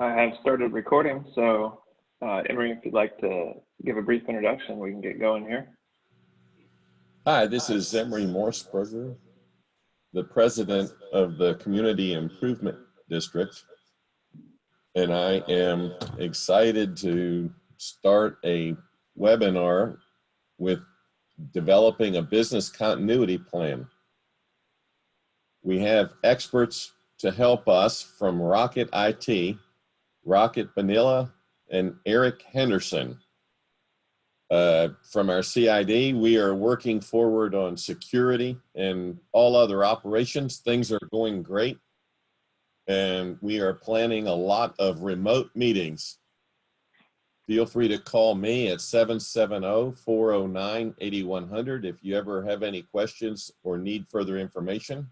I have started recording, so Emery, if you'd like to give a brief introduction, we can get going here. Hi, this is Emery Morseberger, the president of the Community Improvement District, and I am excited to start a webinar with developing a business continuity plan. We have experts to help us from Rocket IT, Rocket Vanilla, and Eric Henderson. From our CID, we are working forward on security and all other operations. Things are going great, and we are planning a lot of remote meetings. Feel free to call me at 770-409-8100 if you ever have any questions or need further information.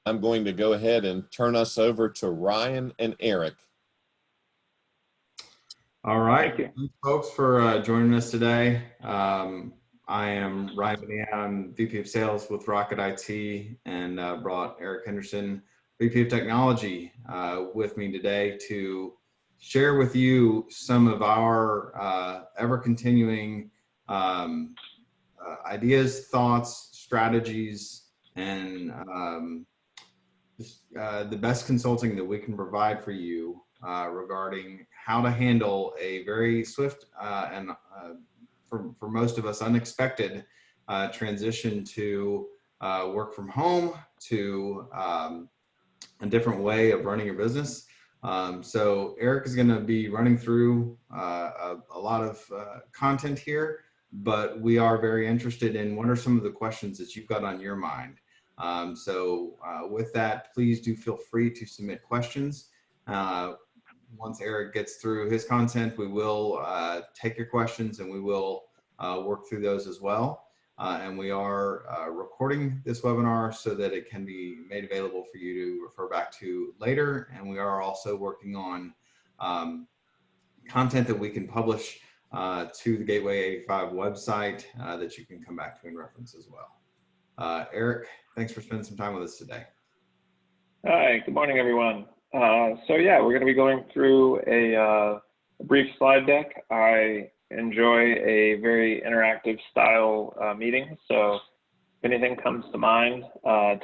I'm going to go ahead and turn us over to Ryan and Eric. All right, thanks folks for joining us today. I am Ryan Bonilla. I'm VP of Sales with Rocket IT, and brought Eric Henderson, VP of Technology, with me today to share with you some of our ever-continuing ideas, thoughts, strategies, and the best consulting that we can provide for you regarding how to handle a very swift and for most of us unexpected transition to work from home, to a different way of running your business. So Eric is going to be running through a lot of content here, but we are very interested in what are some of the questions that you've got on your mind. So with that, please do feel free to submit questions. Once Eric gets through his content, we will take your questions and we will work through those as well. And we are recording this webinar so that it can be made available for you to refer back to later. And we are also working on content that we can publish to the Gateway85 website that you can come back to and reference as well. Eric, thanks for spending some time with us today. Hi, good morning, everyone. So yeah, we're going to be going through a brief slide deck. I enjoy a very interactive style meeting, so if anything comes to mind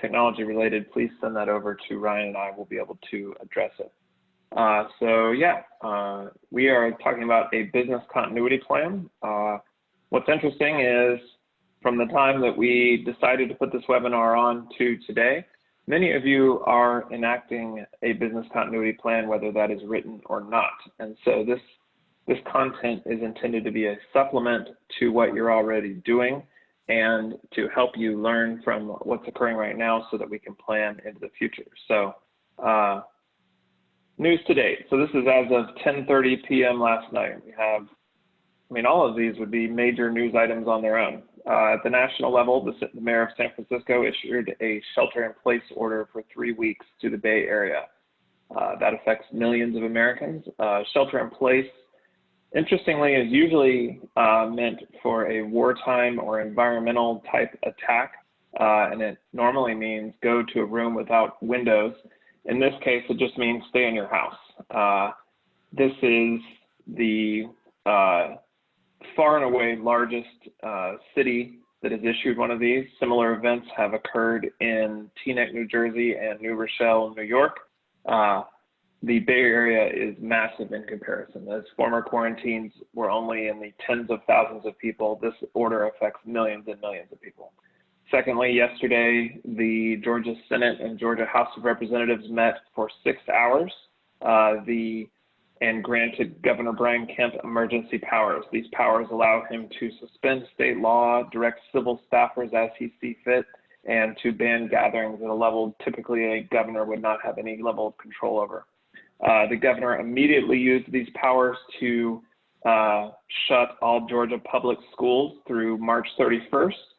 technology related, please send that over to Ryan and I will be able to address it. So yeah, we are talking about a business continuity plan. What's interesting is from the time that we decided to put this webinar on to today, many of you are enacting a business continuity plan, whether that is written or not. And so this content is intended to be a supplement to what you're already doing and to help you learn from what's occurring right now so that we can plan into the future. So news to date. So this is as of 10:30 p.m. last night. We have, I mean, all of these would be major news items on their own. At the national level, the mayor of San Francisco issued a shelter-in-place order for 3 weeks to the Bay Area. That affects millions of Americans. Shelter-in-place, interestingly, is usually meant for a wartime or environmental type attack, and it normally means go to a room without windows. In this case, it just means stay in your house. This is the far and away largest city that has issued one of these. Similar events have occurred in Teaneck, New Jersey, and New Rochelle, New York. The Bay Area is massive in comparison. As former quarantines were only in the tens of thousands of people, this order affects millions and millions of people. Secondly, yesterday, the Georgia Senate and Georgia House of Representatives met for 6 hours. And granted Governor Brian Kemp emergency powers. These powers allow him to suspend state law, direct civil staffers as he sees fit, and to ban gatherings at a level typically a governor would not have any level of control over. The governor immediately used these powers to shut all Georgia public schools through March 31st.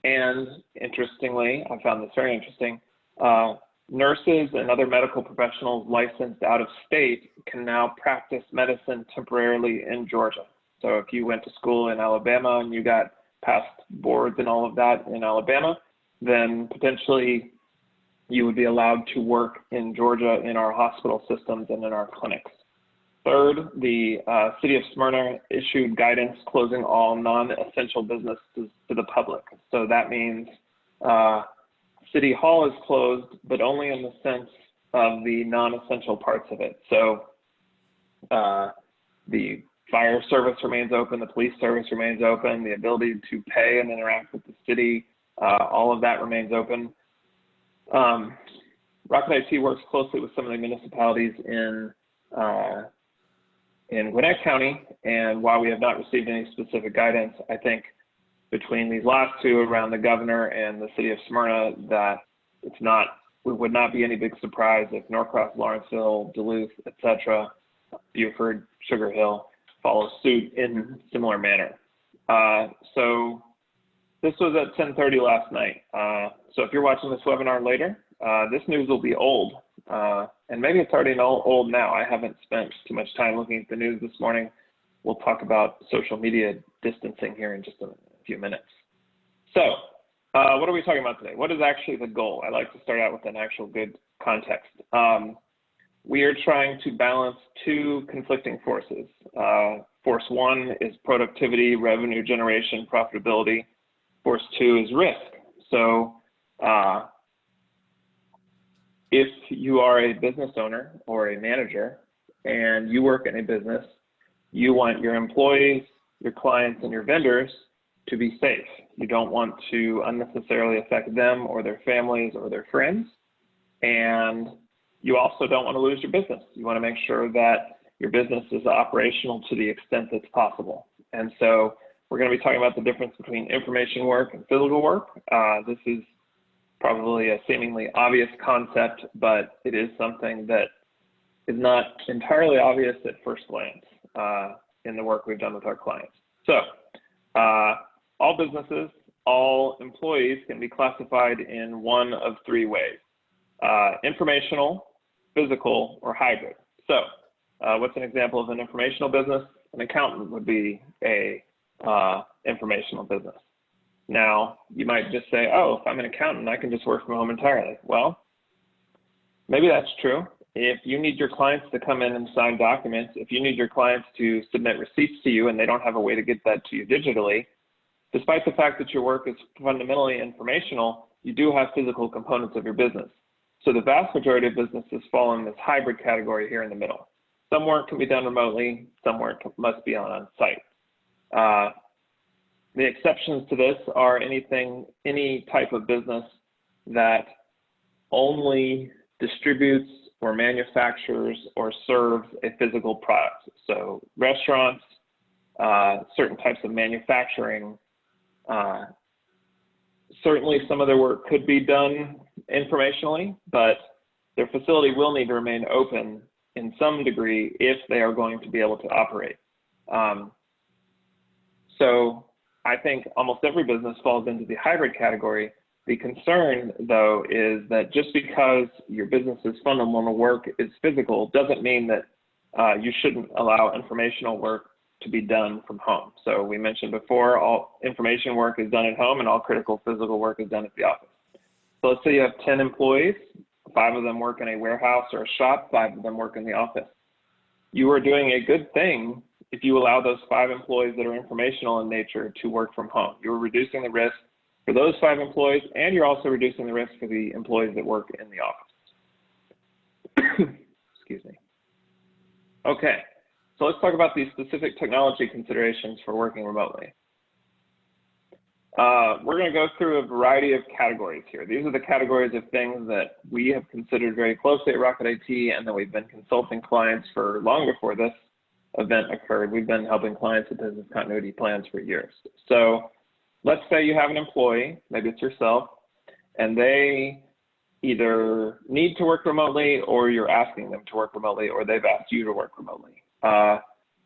And interestingly, I found this very interesting, nurses and other medical professionals licensed out of state can now practice medicine temporarily in Georgia. So if you went to school in Alabama and you got past boards and all of that in Alabama, then potentially you would be allowed to work in Georgia in our hospital systems and in our clinics. Third, the City of Smyrna issued guidance closing all non-essential businesses to the public. So that means City Hall is closed, but only in the sense of the non-essential parts of it. So the fire service remains open, the police service remains open, the ability to pay and interact with the city, all of that remains open. Rocket IT works closely with some of the municipalities in Gwinnett County, and while we have not received any specific guidance, I think between these last two around the governor and the City of Smyrna, that it would not be any big surprise if Norcross, Lawrenceville, Duluth, etc., Beaufort, Sugar Hill follow suit in similar manner. So this was at 10:30 last night. So if you're watching this webinar later, this news will be old. And maybe it's already old now. I haven't spent too much time looking at the news this morning. We'll talk about social media distancing here in just a few minutes. So what are we talking about today? What is actually the goal? I like to start out with an actual good context. We are trying to balance two conflicting forces. Force one is productivity, revenue generation, profitability. Force two is risk. So if you are a business owner or a manager and you work in a business, you want your employees, your clients, and your vendors to be safe. You don't want to unnecessarily affect them or their families or their friends. And you also don't want to lose your business. You want to make sure that your business is operational to the extent that's possible. And so we're going to be talking about the difference between information work and physical work. This is probably a seemingly obvious concept, but it is something that is not entirely obvious at first glance in the work we've done with our clients. So all businesses, all employees can be classified in one of three ways: informational, physical, or hybrid. So what's an example of an informational business? An accountant would be a informational business. Now, you might just say, oh, if I'm an accountant, I can just work from home entirely. Well, maybe that's true. If you need your clients to come in and sign documents, if you need your clients to submit receipts to you and they don't have a way to get that to you digitally, despite the fact that your work is fundamentally informational, you do have physical components of your business. So the vast majority of businesses fall in this hybrid category here in the middle. Some work can be done remotely, some work must be on site. The exceptions to this are any type of business that only distributes or manufactures or serves a physical product. So restaurants, certain types of manufacturing, certainly some of their work could be done informationally, but their facility will need to remain open in some degree if they are going to be able to operate. So I think almost every business falls into the hybrid category. The concern, though, is that just because your business's fundamental work is physical doesn't mean that you shouldn't allow informational work to be done from home. So we mentioned before, all information work is done at home and all critical physical work is done at the office. So let's say you have 10 employees, 5 of them work in a warehouse or a shop, 5 of them work in the office. You are doing a good thing if you allow those 5 employees that are informational in nature to work from home. You're reducing the risk for those 5 employees, and you're also reducing the risk for the employees that work in the office. Excuse me. Okay, so let's talk about these specific technology considerations for working remotely. We're going to go through a variety of categories here. These are the categories of things that we have considered very closely at Rocket IT, and that we've been consulting clients for long before this event occurred. We've been helping clients with business continuity plans for years. So let's say you have an employee, maybe it's yourself, and they either need to work remotely or you're asking them to work remotely or they've asked you to work remotely.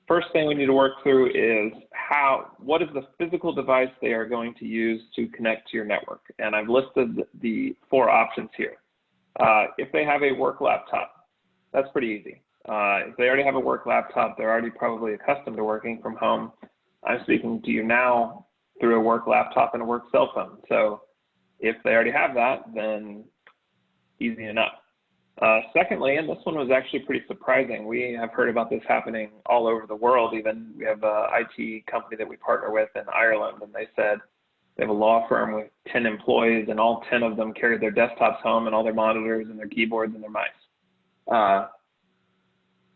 First thing we need to work through is what is the physical device they are going to use to connect to your network? And I've listed the 4 options here. If they have a work laptop, that's pretty easy. If they already have a work laptop, they're already probably accustomed to working from home. I'm speaking to you now through a work laptop and a work cell phone. So if they already have that, then easy enough. Secondly, and this one was actually pretty surprising, we have heard about this happening all over the world. Even we have an IT company that we partner with in Ireland, and they said they have a law firm with 10 employees, and all 10 of them carry their desktops home and all their monitors and their keyboards and their mice.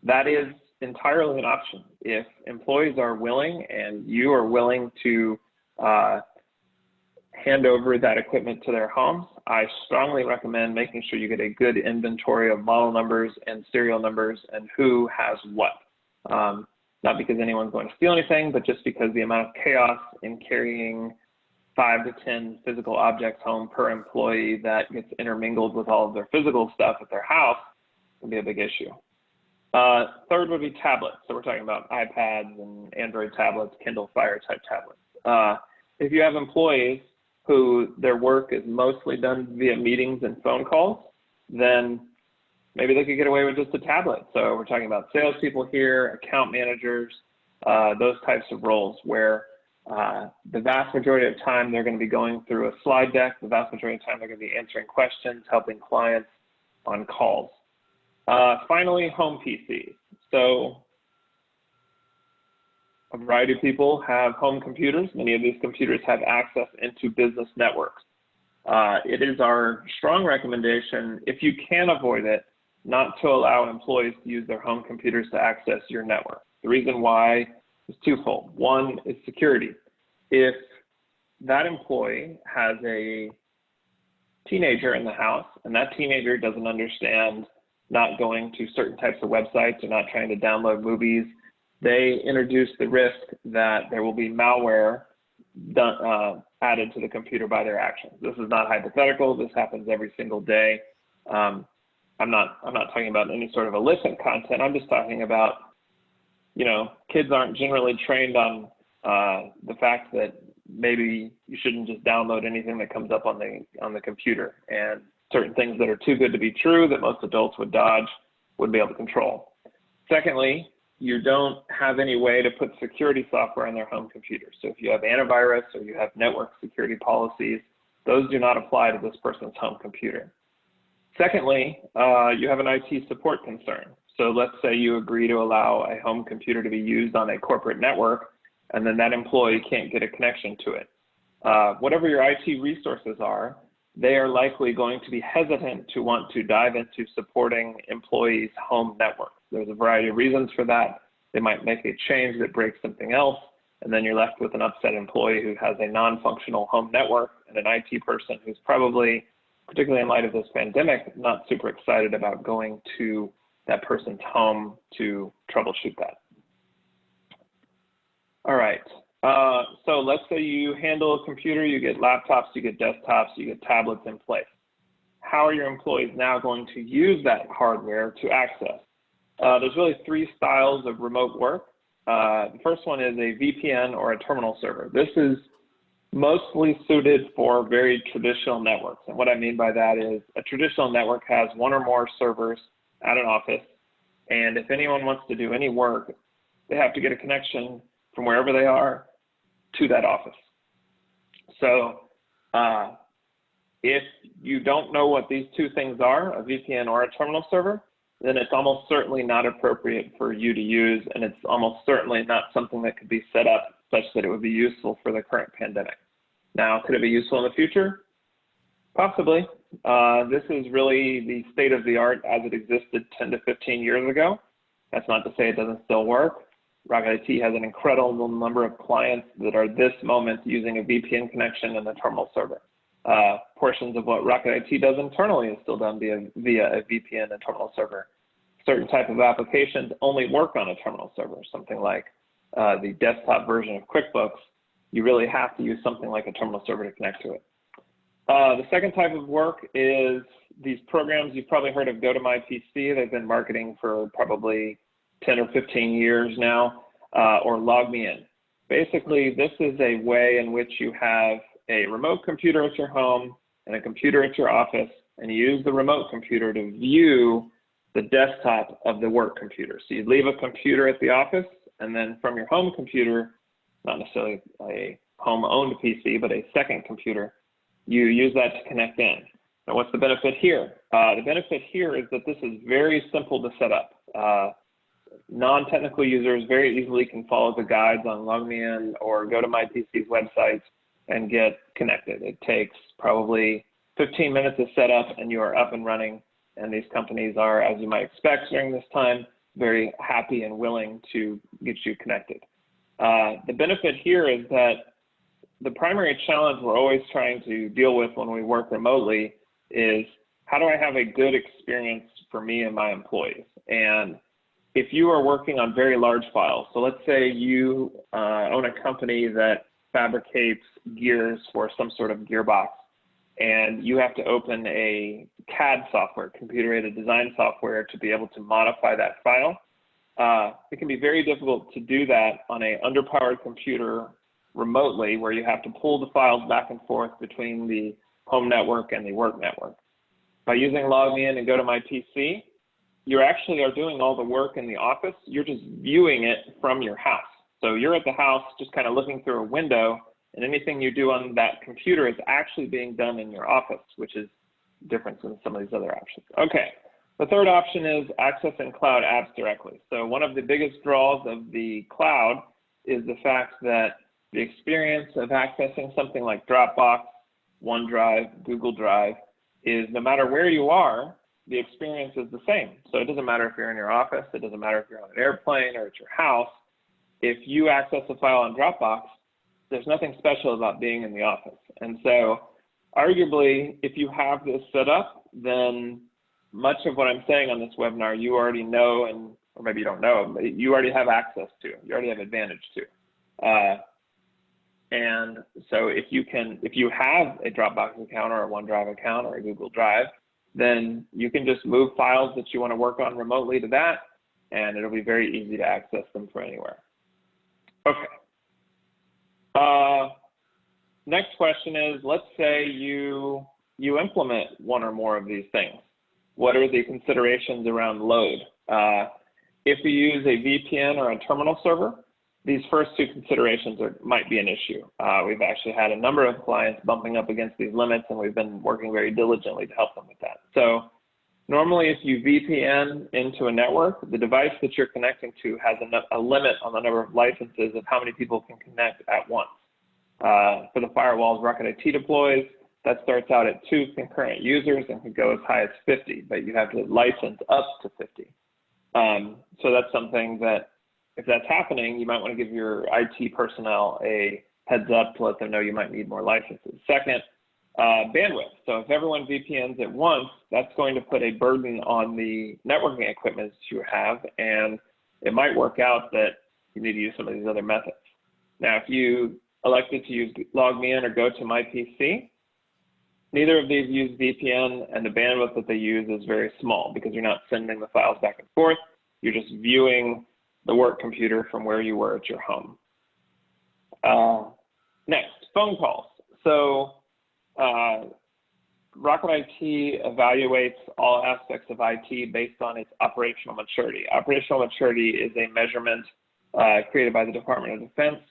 That is entirely an option. If employees are willing and you are willing to hand over that equipment to their homes, I strongly recommend making sure you get a good inventory of model numbers and serial numbers and who has what. Not because anyone's going to steal anything, but just because the amount of chaos in carrying 5 to 10 physical objects home per employee that gets intermingled with all of their physical stuff at their house can be a big issue. Third would be tablets. So we're talking about iPads and Android tablets, Kindle Fire type tablets. If you have employees who their work is mostly done via meetings and phone calls, then maybe they could get away with just a tablet. So we're talking about salespeople here, account managers, those types of roles where the vast majority of time they're going to be going through a slide deck. The vast majority of time they're going to be answering questions, helping clients on calls. Finally, home PCs. So a variety of people have home computers. Many of these computers have access into business networks. It is our strong recommendation, if you can avoid it, not to allow employees to use their home computers to access your network. The reason why is twofold. One is security. If that employee has a teenager in the house and that teenager doesn't understand not going to certain types of websites or not trying to download movies, they introduce the risk that there will be malware added to the computer by their actions. This is not hypothetical. This happens every single day. I'm not talking about any sort of illicit content. I'm just talking about, kids aren't generally trained on the fact that maybe you shouldn't just download anything that comes up on the computer, and certain things that are too good to be true that most adults would dodge would be able to control. Secondly, you don't have any way to put security software on their home computer. So if you have antivirus or you have network security policies, those do not apply to this person's home computer. Secondly, you have an IT support concern. So let's say you agree to allow a home computer to be used on a corporate network, and then that employee can't get a connection to it. Whatever your IT resources are, they are likely going to be hesitant to want to dive into supporting employees' home networks. There's a variety of reasons for that. They might make a change that breaks something else, and then you're left with an upset employee who has a non-functional home network and an IT person who's probably, particularly in light of this pandemic, not super excited about going to that person's home to troubleshoot that. All right. So let's say you handle a computer, you get laptops, you get desktops, you get tablets in place. How are your employees now going to use that hardware to access? There's really 3 styles of remote work. The first one is a VPN or a terminal server. This is mostly suited for very traditional networks. And what I mean by that is a traditional network has 1 or more servers at an office. And if anyone wants to do any work, they have to get a connection from wherever they are to that office. So if you don't know what these 2 things are, a VPN or a terminal server, then it's almost certainly not appropriate for you to use, and it's almost certainly not something that could be set up such that it would be useful for the current pandemic. Now, could it be useful in the future? Possibly. This is really the state of the art as it existed 10 to 15 years ago. That's not to say it doesn't still work. Rocket IT has an incredible number of clients that are this moment using a VPN connection and a terminal server. Portions of what Rocket IT does internally is still done via a VPN and terminal server. Certain type of applications only work on a terminal server, something like the desktop version of QuickBooks. You really have to use something like a terminal server to connect to it. The second type of work is these programs. You've probably heard of GoToMyPC. They've been marketing for probably 10 or 15 years now, or LogMeIn. Basically, this is a way in which you have a remote computer at your home and a computer at your office, and you use the remote computer to view the desktop of the work computer. So you leave a computer at the office, and then from your home computer, not necessarily a home-owned PC, but a second computer, you use that to connect in. Now, what's the benefit here? The benefit here is that this is very simple to set up. Non-technical users very easily can follow the guides on LogMeIn or go to MyPC's website and get connected. It takes probably 15 minutes to set up and you are up and running. And these companies are, as you might expect during this time, very happy and willing to get you connected. The benefit here is that the primary challenge we're always trying to deal with when we work remotely is how do I have a good experience for me and my employees? And if you are working on very large files, so let's say you own a company that fabricates gears for some sort of gearbox, and you have to open a CAD software, computer-aided design software, to be able to modify that file. It can be very difficult to do that on an underpowered computer remotely, where you have to pull the files back and forth between the home network and the work network. By using LogMeIn and GoToMyPC, you actually are doing all the work in the office. You're just viewing it from your house. So you're at the house just kind of looking through a window, and anything you do on that computer is actually being done in your office, which is different than some of these other options. Okay, the third option is accessing cloud apps directly. So one of the biggest draws of the cloud is the fact that the experience of accessing something like Dropbox, OneDrive, Google Drive is no matter where you are, the experience is the same. So it doesn't matter if you're in your office, it doesn't matter if you're on an airplane or at your house. If you access a file on Dropbox, there's nothing special about being in the office. And so arguably, if you have this set up, then much of what I'm saying on this webinar, you already know, and or maybe you don't know, but you already have access to, you already have advantage to. And so if you have a Dropbox account or a OneDrive account or a Google Drive, then you can just move files that you want to work on remotely to that, and it'll be very easy to access them from anywhere. Okay. Next question is, let's say you implement one or more of these things. What are the considerations around load? If you use a VPN or a terminal server, these first two considerations might be an issue. We've actually had a number of clients bumping up against these limits, and we've been working very diligently to help them with that. So normally, if you VPN into a network, the device that you're connecting to has a limit on the number of licenses of how many people can connect at once. For the firewalls Rocket IT deploys, that starts out at 2 concurrent users and can go as high as 50, but you have to license up to 50. So that's something that, if that's happening, you might want to give your IT personnel a heads up to let them know you might need more licenses. Second, bandwidth. So if everyone VPNs at once, that's going to put a burden on the networking equipment that you have, and it might work out that you need to use some of these other methods. Now, if you elected to use LogMeIn or GoToMyPC, neither of these use VPN, and the bandwidth that they use is very small because you're not sending the files back and forth. You're just viewing the work computer from where you were at your home. Next, phone calls. So Rocket IT evaluates all aspects of IT based on its operational maturity. Operational maturity is a measurement created by the Department of Defense.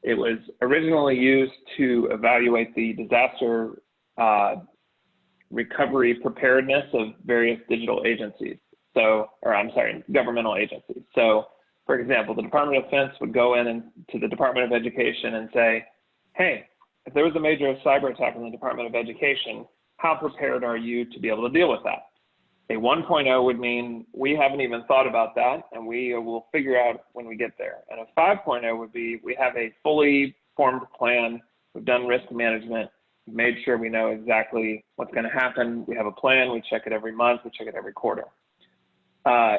It was originally used to evaluate the disaster recovery preparedness of various digital agencies. Governmental agencies. So, for example, the Department of Defense would go in to the Department of Education and say, hey, if there was a major cyber attack in the Department of Education, how prepared are you to be able to deal with that? A 1.0 would mean we haven't even thought about that, and we will figure out when we get there. And a 5.0 would be we have a fully formed plan, we've done risk management, we've made sure we know exactly what's going to happen, we have a plan, we check it every month, we check it every quarter.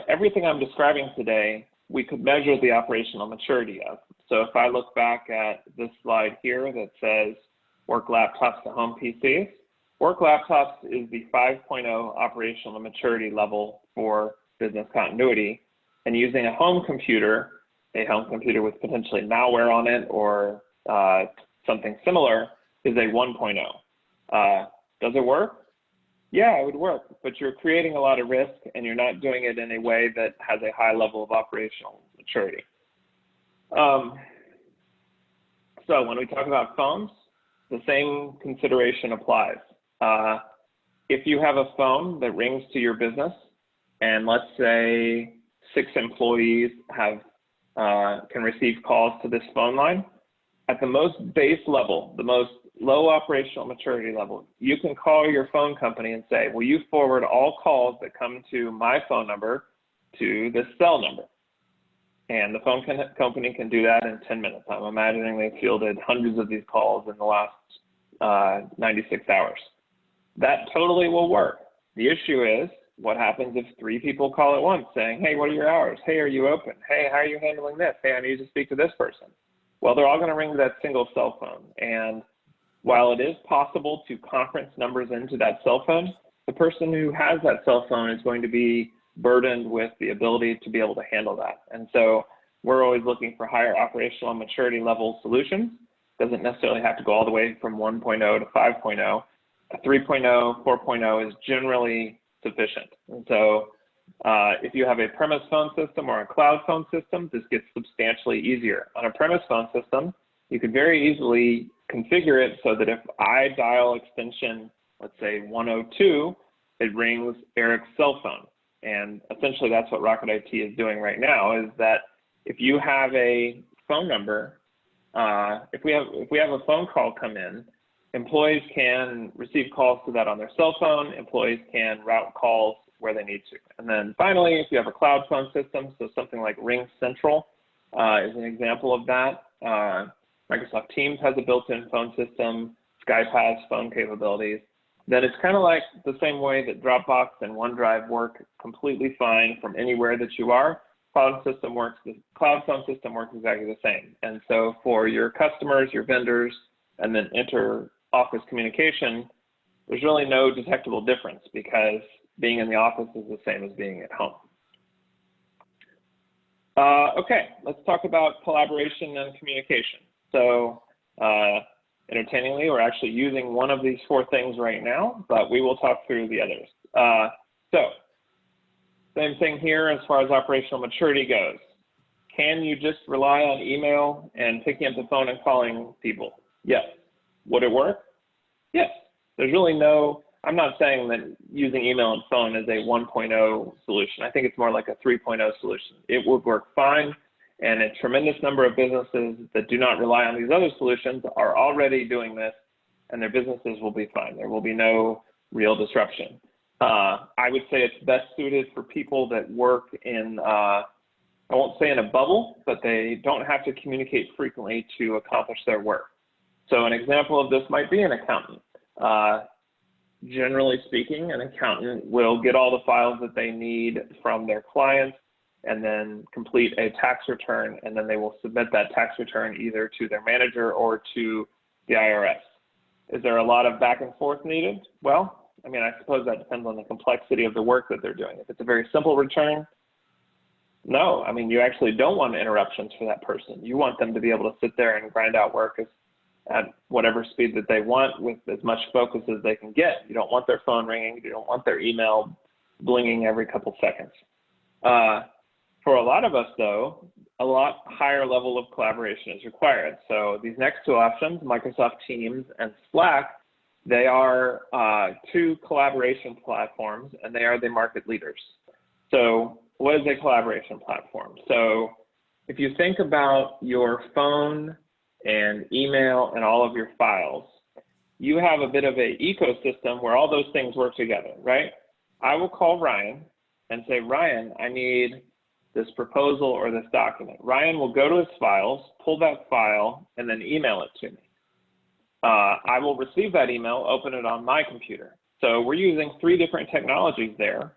Everything I'm describing today, we could measure the operational maturity of. So if I look back at this slide here that says work laptops to home PCs, work laptops is the 5.0 operational maturity level for business continuity. And using a home computer with potentially malware on it or something similar, is a 1.0. Does it work? Yeah, it would work, but you're creating a lot of risk and you're not doing it in a way that has a high level of operational maturity. So when we talk about phones, the same consideration applies. if you have a phone that rings to your business, and let's say 6 employees have can receive calls to this phone line, at the most base level, the most low operational maturity level, you can call your phone company and say, will you forward all calls that come to my phone number to this cell number? And the phone company can do that in 10 minutes. I'm imagining they fielded hundreds of these calls in the last 96 hours. That totally will work. The issue is, what happens if 3 people call at once saying, hey, what are your hours? Hey, are you open? Hey, how are you handling this? Hey, I need to speak to this person. Well, they're all going to ring that single cell phone. And while it is possible to conference numbers into that cell phone, the person who has that cell phone is going to be burdened with the ability to be able to handle that. And so we're always looking for higher operational maturity level solutions. Doesn't necessarily have to go all the way from 1.0 to 5.0. A 3.0, 4.0 is generally sufficient. And so if you have a premise phone system or a cloud phone system, this gets substantially easier. On a premise phone system, you could very easily configure it so that if I dial extension, let's say 102, it rings Eric's cell phone. And essentially that's what Rocket IT is doing right now, is that if you have a phone number, if we have a phone call come in, employees can receive calls to that on their cell phone, employees can route calls where they need to. And then finally, if you have a cloud phone system, so something like Ring Central is an example of that. Microsoft Teams has a built-in phone system, Skype has phone capabilities. Then it's kind of like the same way that Dropbox and OneDrive work completely fine from anywhere that you are. Cloud phone system works exactly the same. And so for your customers, your vendors, and then inter-office communication, there's really no detectable difference because being in the office is the same as being at home. Okay, let's talk about collaboration and communication. So entertainingly, we're actually using one of these 4 things right now, but we will talk through the others. So same thing here as far as operational maturity goes. Can you just rely on email and picking up the phone and calling people? Yes. Would it work? Yes. There's really no, I'm not saying that using email and phone is a 1.0 solution. I think it's more like a 3.0 solution. It would work fine. And a tremendous number of businesses that do not rely on these other solutions are already doing this, and their businesses will be fine. There will be no real disruption. I would say it's best suited for people that work in, I won't say in a bubble, but they don't have to communicate frequently to accomplish their work. So an example of this might be an accountant. Generally speaking, an accountant will get all the files that they need from their clients and then complete a tax return, and then they will submit that tax return either to their manager or to the IRS. Is there a lot of back and forth needed? Well, I mean, I suppose that depends on the complexity of the work that they're doing. If it's a very simple return, no. I mean, you actually don't want interruptions for that person. You want them to be able to sit there and grind out work at whatever speed that they want with as much focus as they can get. You don't want their phone ringing. You don't want their email blinging every couple seconds. For a lot of us, though, a lot higher level of collaboration is required. So these next 2 options, Microsoft Teams and Slack, they are 2 collaboration platforms, and they are the market leaders. So what is a collaboration platform? So if you think about your phone and email and all of your files, you have a bit of an ecosystem where all those things work together, right? I will call Ryan and say, Ryan, I need this proposal or this document. Ryan will go to his files, pull that file, and then email it to me. I will receive that email, open it on my computer. So we're using 3 different technologies there,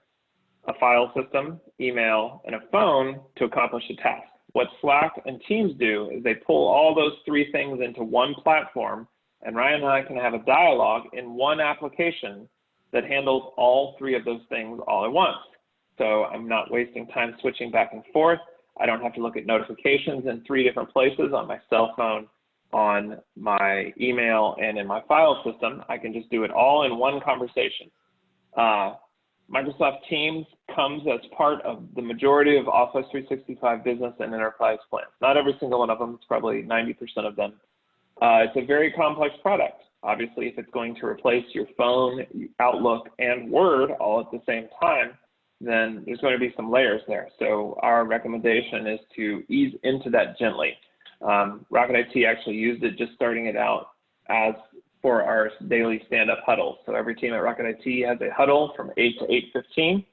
a file system, email, and a phone to accomplish a task. What Slack and Teams do is they pull all those 3 things into one platform, and Ryan and I can have a dialogue in one application that handles all 3 of those things all at once. So I'm not wasting time switching back and forth. I don't have to look at notifications in 3 different places on my cell phone, on my email, and in my file system. I can just do it all in one conversation. Microsoft Teams comes as part of the majority of Office 365 business and enterprise plans. Not every single one of them, it's probably 90% of them. It's a very complex product. Obviously, if it's going to replace your phone, Outlook, and Word all at the same time, then there's going to be some layers there. So our recommendation is to ease into that gently. Rocket IT actually used it just starting it out as for our daily stand-up huddle. So every team at Rocket IT has a huddle from 8 to 8:15.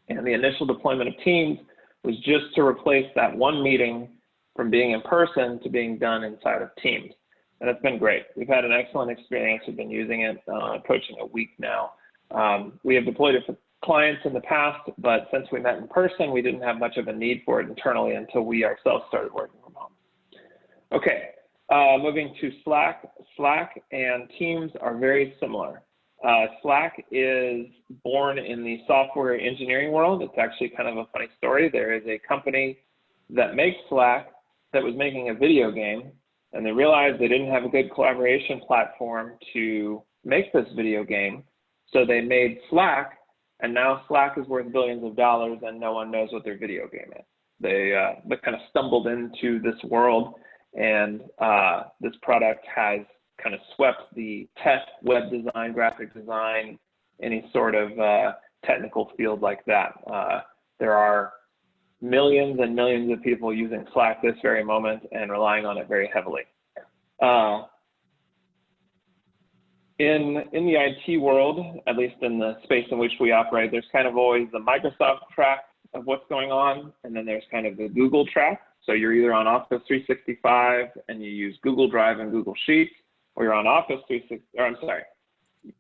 And the initial deployment of Teams was just to replace that one meeting from being in person to being done inside of Teams. And it's been great. We've had an excellent experience. We've been using it approaching a week now. We have deployed it for clients in the past, but since we met in person, we didn't have much of a need for it internally until we ourselves started working from home. Okay, moving to Slack. Slack and Teams are very similar. Slack is born in the software engineering world. It's actually kind of a funny story. There is a company that makes Slack that was making a video game, and they realized they didn't have a good collaboration platform to make this video game. So they made Slack, and now Slack is worth billions of dollars and no one knows what their video game is. They kind of stumbled into this world, and this product has kind of swept the tech, web design, graphic design, any sort of technical field like that. There are millions and millions of people using Slack this very moment and relying on it very heavily. In the IT world, at least in the space in which we operate, there's kind of always the Microsoft track of what's going on, and then there's kind of the Google track. So you're either on Office 365 and you use Google Drive and Google Sheets, or you're on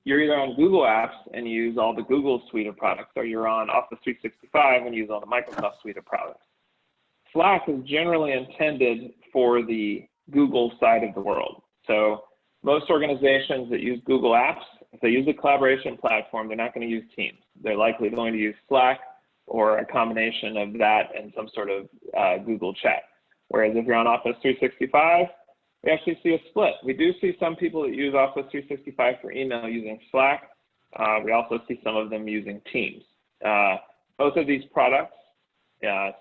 you're either on Google Apps and you use all the Google suite of products, or you're on Office 365 and use all the Microsoft suite of products. Slack is generally intended for the Google side of the world. So most organizations that use Google Apps, if they use a collaboration platform, they're not going to use Teams. They're likely going to use Slack or a combination of that and some sort of Google chat. Whereas if you're on Office 365, we actually see a split. We do see some people that use Office 365 for email using Slack. We also see some of them using Teams. Both of these products,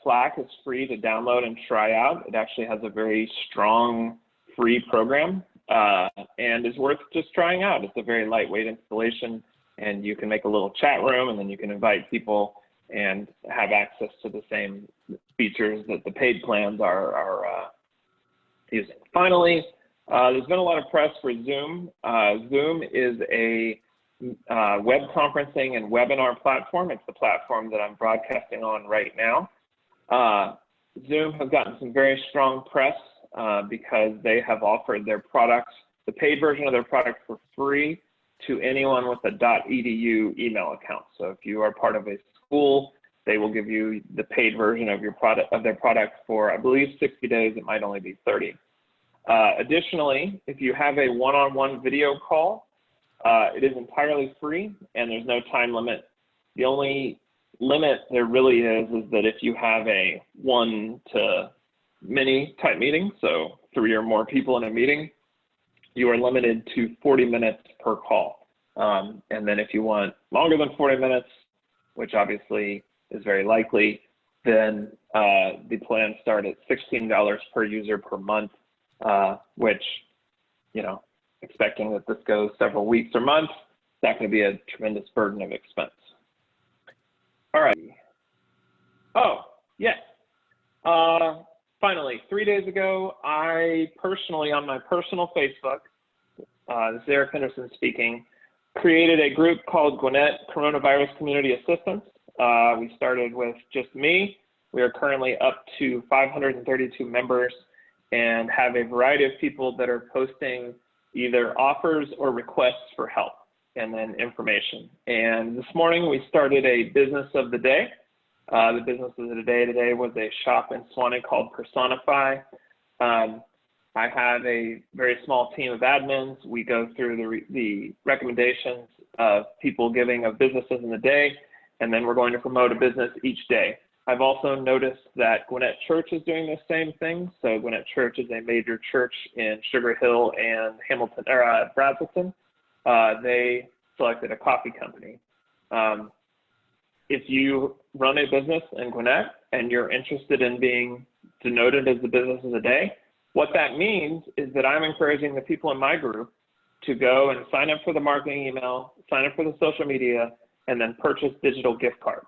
Slack is free to download and try out. It actually has a very strong free program and is worth just trying out. It's a very lightweight installation, and you can make a little chat room, and then you can invite people and have access to the same features that the paid plans are using. Finally, there's been a lot of press for Zoom. Zoom is a web conferencing and webinar platform. It's the platform that I'm broadcasting on right now. Zoom has gotten some very strong press because they have offered their products, the paid version of their product, for free to anyone with a .edu email account. So if you are part of a school, they will give you the paid version of their product for, I believe, 60 days. It might only be 30. Additionally, if you have a one-on-one video call, it is entirely free and there's no time limit. The only limit there really is that if you have a one-to-many type meeting, so 3 or more people in a meeting, you are limited to 40 minutes per call. And then if you want longer than 40 minutes, which obviously is very likely, then the plans start at $16 per user per month, which, you know, expecting that this goes several weeks or months, it's not going to be a tremendous burden of expense. All right. Oh, yes. Finally, 3 days ago, I personally, on my personal Facebook, this is Eric Henderson speaking, created a group called Gwinnett Coronavirus Community Assistance. We started with just me. We are currently up to 532 members and have a variety of people that are posting either offers or requests for help and then information. And this morning we started a business of the day. The business of the day today was a shop in Swanee called Personify. I have a very small team of admins. We go through the recommendations of people giving of businesses in the day, and then we're going to promote a business each day. I've also noticed that Gwinnett Church is doing the same thing. So Gwinnett Church is a major church in Sugar Hill and Hamilton, or Brazelton. They selected a coffee company. If you run a business in Gwinnett and you're interested in being denoted as the business of the day, what that means is that I'm encouraging the people in my group to go and sign up for the marketing email, sign up for the social media, and then purchase digital gift cards.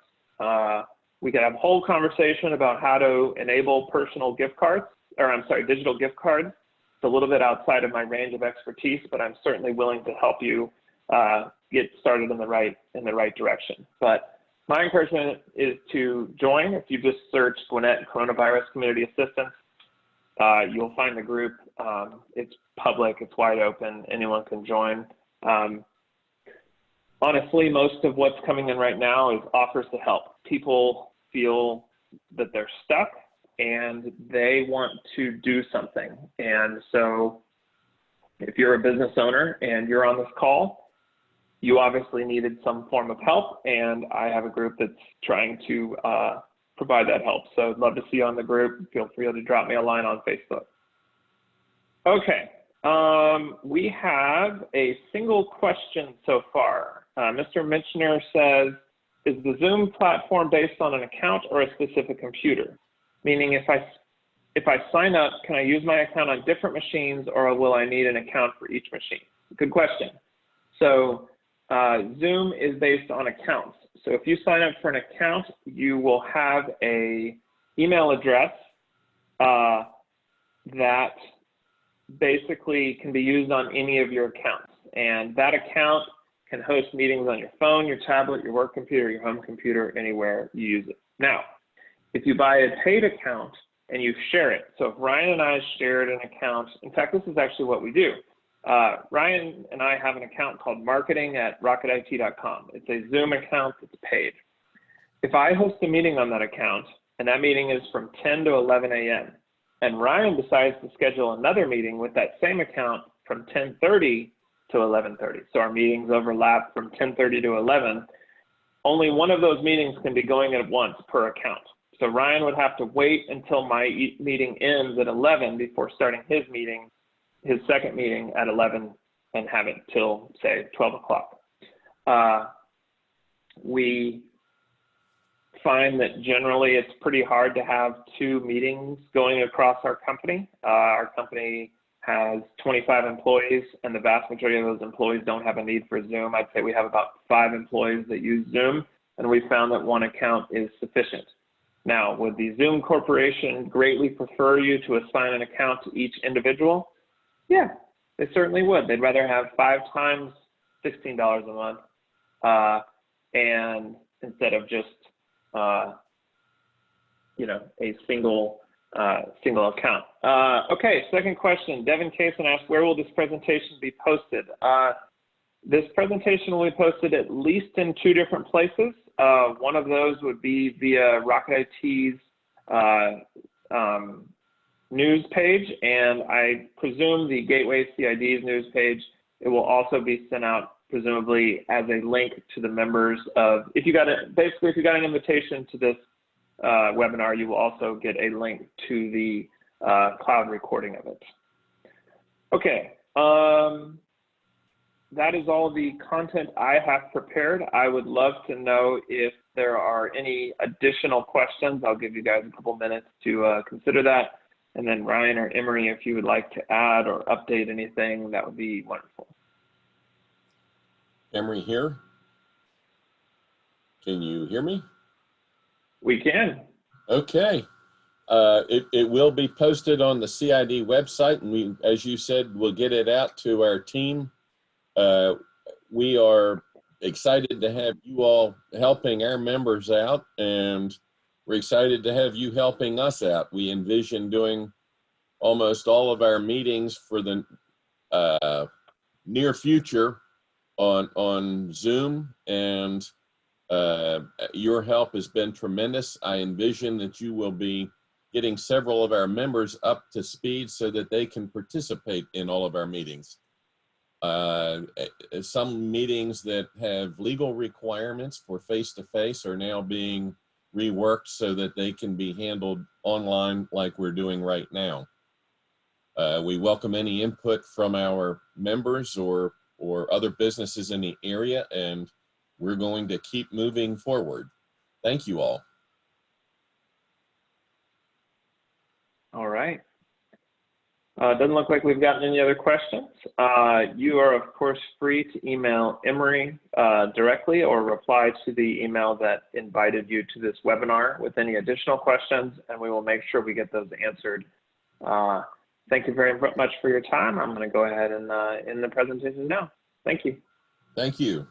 We could have a whole conversation about how to enable personal gift cards, or I'm sorry, digital gift cards. It's a little bit outside of my range of expertise, but I'm certainly willing to help you get started in the right direction. But my encouragement is to join. If you just search Gwinnett Coronavirus Community Assistance, you'll find the group. It's public, it's wide open, anyone can join. Honestly, most of what's coming in right now is offers to help. People feel that they're stuck and they want to do something. And so if you're a business owner and you're on this call, you obviously needed some form of help, and I have a group that's trying to provide that help. So I'd love to see you on the group. Feel free to drop me a line on Facebook. Okay, we have a single question so far. Mr. Mitchner says, is the Zoom platform based on an account or a specific computer? Meaning if I sign up, can I use my account on different machines, or will I need an account for each machine? Good question. So Zoom is based on accounts. So if you sign up for an account, you will have a email address that basically can be used on any of your accounts. And that account can host meetings on your phone, your tablet, your work computer, your home computer, anywhere you use it. Now, if you buy a paid account and you share it, so if Ryan and I shared an account, in fact, this is actually what we do. Ryan and I have an account called marketing@rocketit.com. It's a Zoom account that's paid. If I host a meeting on that account, and that meeting is from 10 to 11 a.m., and Ryan decides to schedule another meeting with that same account from 10:30 to 11:30. So our meetings overlap from 10:30 to 11. Only one of those meetings can be going at once per account. So Ryan would have to wait until my meeting ends at 11 before starting his meeting, his second meeting at 11, and have it till, say, 12 o'clock. We find that generally it's pretty hard to have two meetings going across our company. Our company has 25 employees, and the vast majority of those employees don't have a need for Zoom. I'd say we have about 5 employees that use Zoom, and we found that one account is sufficient. Now, would the Zoom Corporation greatly prefer you to assign an account to each individual? Yeah, they certainly would. They'd rather have 5 times $16 a month, and instead of just a single account. Okay, second question. Devin Kaysen asked, where will this presentation be posted? This presentation will be posted at least in 2 different places. One of those would be via Rocket IT's news page, and I presume the Gateway CID's news page. It will also be sent out presumably as a link to the members of, if you got an invitation to this webinar, you will also get a link to the cloud recording of it. Okay, that is all the content I have prepared. I would love to know if there are any additional questions. I'll give you guys a couple minutes to consider that. And then Ryan or Emery, if you would like to add or update anything, that would be wonderful. Emery here. Can you hear me? We can. Okay. It will be posted on the CID website, and we, as you said, we'll get it out to our team. We are excited to have you all helping our members out, and we're excited to have you helping us out. We envision doing almost all of our meetings for the near future on Zoom, and your help has been tremendous. I envision that you will be getting several of our members up to speed so that they can participate in all of our meetings. Some meetings that have legal requirements for face-to-face are now being reworked so that they can be handled online like we're doing right now. We welcome any input from our members or other businesses in the area, and we're going to keep moving forward. Thank you all. All right. Doesn't look like we've gotten any other questions. You are, of course, free to email Emory directly or reply to the email that invited you to this webinar with any additional questions, and we will make sure we get those answered. Thank you very much for your time. I'm going to go ahead and end the presentation now. Thank you. Thank you.